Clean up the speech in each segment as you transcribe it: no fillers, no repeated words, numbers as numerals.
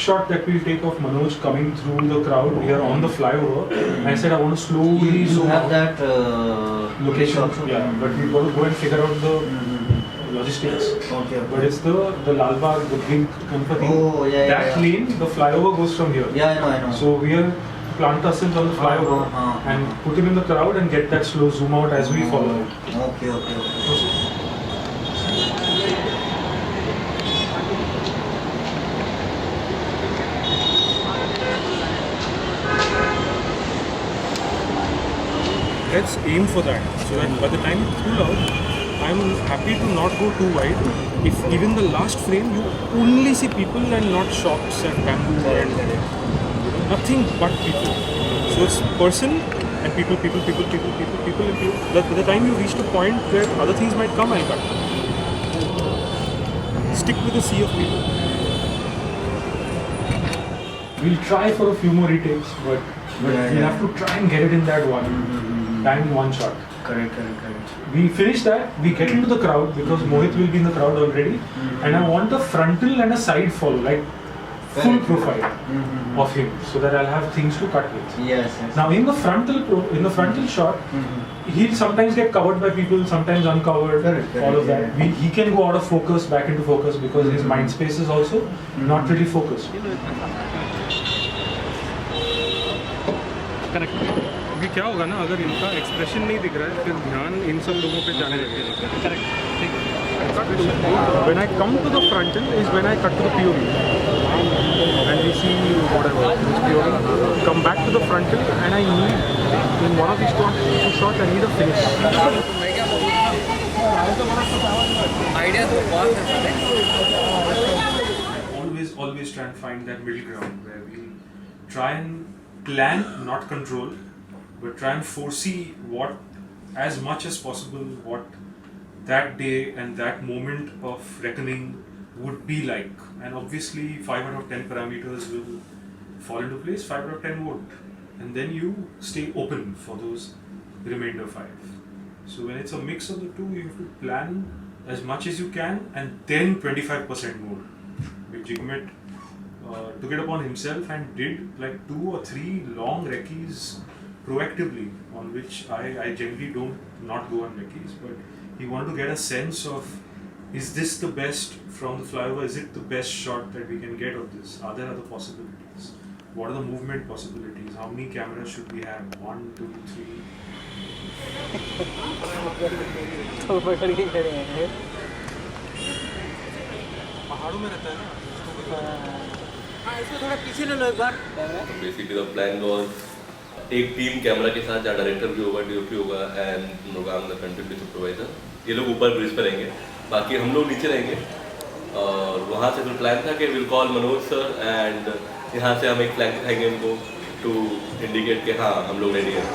shot that we'll take of Manoj coming through the crowd. We are on the flyover. I said I want to slowly You zoom have out. that Location also? yeah, but we've got to go and figure out the logistics. Okay. But it's the Lal Bagh, the big Ganpati. Oh, yeah, that yeah. lane, the flyover goes from here. Yeah, I know. So we are plant ourselves on the flyover and put him in the crowd and get that slow zoom out as we follow. Okay. Let's aim for that. So that by the time you pull out, I'm happy to not go too wide. If even the last frame you only see people and not shops and bamboo and nothing but people. So it's person and people. By the time you reach the point where other things might come, I'll cut. Stick with the sea of people. We'll try for a few more retakes, but we'll have to try and get it in that one shot. Correct. We finish that, we get into the crowd because Mohit will be in the crowd already, and I want a frontal and a side follow, like full profile of him, so that I'll have things to cut with. Yes. Now in the frontal shot, he'll sometimes get covered by people, sometimes uncovered, Correct, all of that. He can go out of focus, back into focus because his mind space is also not really focused. Correct. अभी क्या होगा ना, अगर इनका expression नहीं दिख रहा है फिर ध्यान इन सब लोगों पे जाने लगेगा. Correct. When I come to the frontal is when I cut to the POV and we see whatever this POV. Come back to the frontal and I need in one of these two shots I need a finish. Always try and find that middle ground where we try and plan, not control, but try and foresee what, as much as possible, what that day and that moment of reckoning would be like. And obviously 5 out of 10 parameters will fall into place, 5 out of 10 won't. And then you stay open for those remainder 5. So when it's a mix of the two, you have to plan as much as you can and then 25% more. Which Jigmet took it upon himself and did like 2 or 3 long recce's proactively, on which I generally don't not go on recce's, but he wanted to get a sense of, is this the best from the flyover, is it the best shot that we can get of this, are there other possibilities, what are the movement possibilities, how many cameras should we have, 1, 2, 3. तो पकड़ के खड़े हैं. पहाड़ों में रहता है ना. हाँ, इसको थोड़ा पीछे ले लो एक बार. बेसिकली द प्लान वाज एक टीम कैमरा के साथ, जहाँ डायरेक्टर भी होगा, डीओपी होगा एंड मुरुगान द कंटेंट सुपरवाइजर. ये लोग ऊपर ब्रिज पर रहेंगे, बाकी हम लोग नीचे रहेंगे. और वहाँ से फिर प्लान था कि will call Manoj sir and यहाँ से हम एक फ्लैग दिखाएंगे उनको टू इंडिकेट कि हाँ हम लोग रेडी हैं.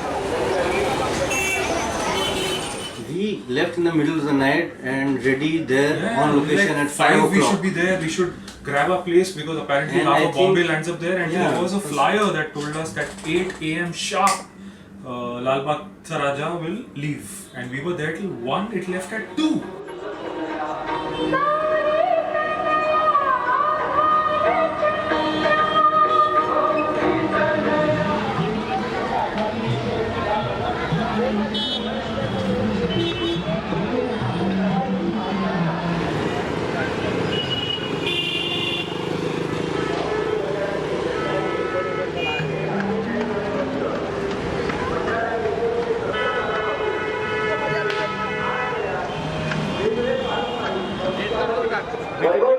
We left in the middle of the night and ready there on location at 5 o'clock. We should be there. We should grab a place because apparently half of Bombay lands up there, and there was a flyer that told us that 8 a.m. sharp, Lal Bagh Raja will leave, and we were there till 1. It left at 2.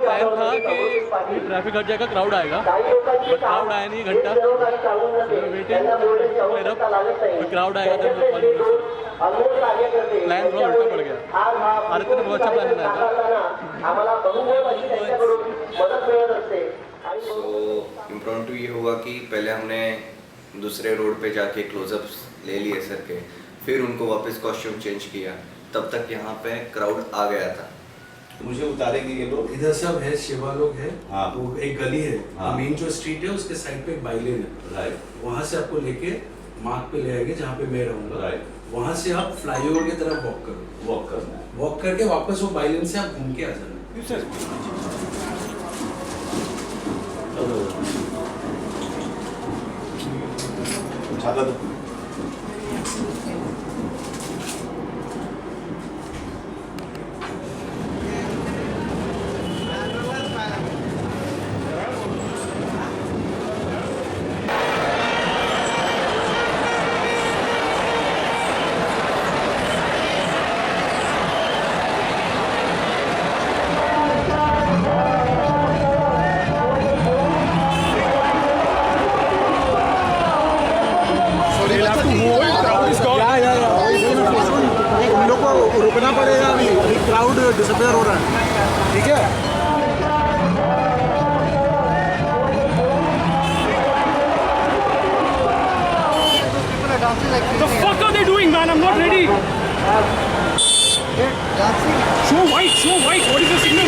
Plan था कि traffic हट जाएगा, crowd आएगा, but crowd आया नहीं. घंटा waiting, फिर crowd आएगा तो प्लान थोड़ा उल्टा पड़ गया. आदित्य ने बहुत अच्छा प्लान बनाया था. तो इम्प्रॉम्प्टू ये हुआ कि पहले हमने दूसरे रोड पे जाके क्लोजअप्स ले लिए सर के, फिर उनको वापस कॉस्ट्यूम चेंज किया. तब तक यहाँ पे क्राउड आ गया था. मुझे उतारेंगे ये लोग. इधर सब है, शिवा लोग है. हाँ. वो एक गली है, हाँ. मेन जो स्ट्रीट है उसके साइड पे एक बाइलेन है. राइट. वहाँ से आपको लेके मार्ग पे ले आएंगे जहाँ पे मैं रहूँगा. राइट. वहाँ से आप फ्लाईओवर की तरफ वॉक करो. वॉक करना है. वॉक करके वापस वो बाइलेन से आप घूम के आ जाना. छाता दो उन लोग को रुकना पड़ेगा अभी क्राउड डिसअपियर हो रहा है ठीक है The fuck are they doing, man? I'm not ready. Show white, show white. What is the signal?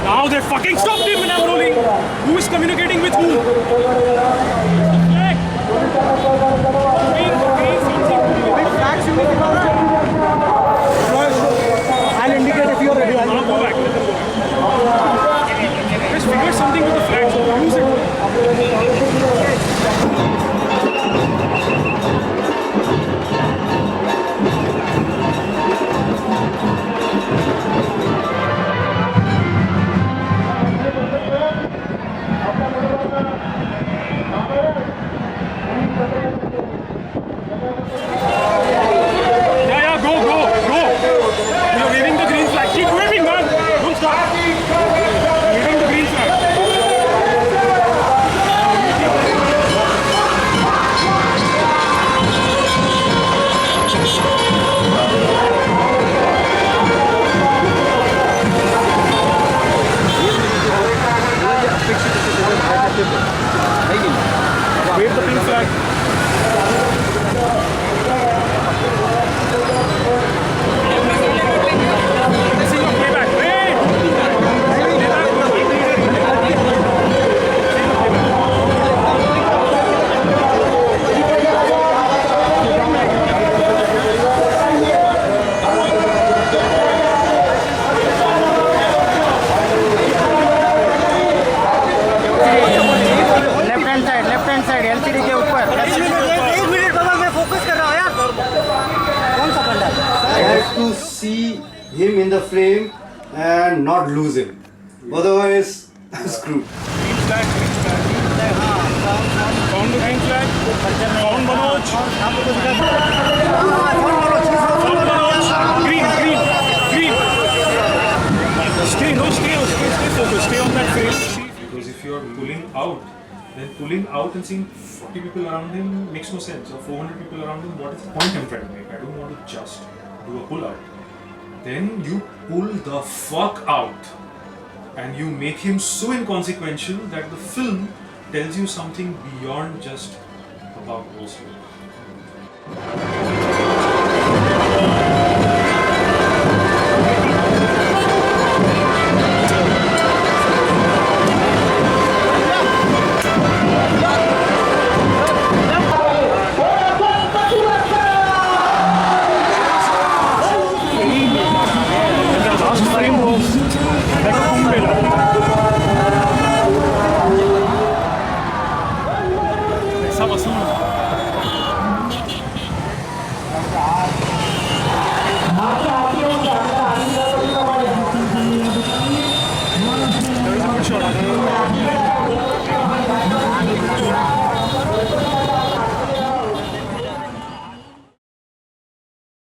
Now they fucking stopped him when I'm rolling. Who is communicating with who? Flag. I'll indicate if you're ready. I'll go back. Let them go back. Just figure something with the flag. So use it. Yeah, go, go, go. You're waving the green flag. Keep waving, man. Don't stop. Waving the green flag. Wave the pink flag. This is your playback. Wait! Left hand side LCD के ऊपर एक minute बाबा मैं focus कर रहा हूँ यार कौन सा बंदा I have to see him in the frame and not lose him. Otherwise, I'm screwed. Green flag, green flag. Found the green flag. Found Manoj. Found Manoj. Green, green, green. Stay, no, stay focused. Stay on that frame. Because if you're pulling out, then pulling out and seeing 40 people around him makes no sense. Or 400 people around him, what is the point I'm trying to make? I don't want to just do a pull out. Then you pull the fuck out and you make him so inconsequential that the film tells you something beyond just about those two.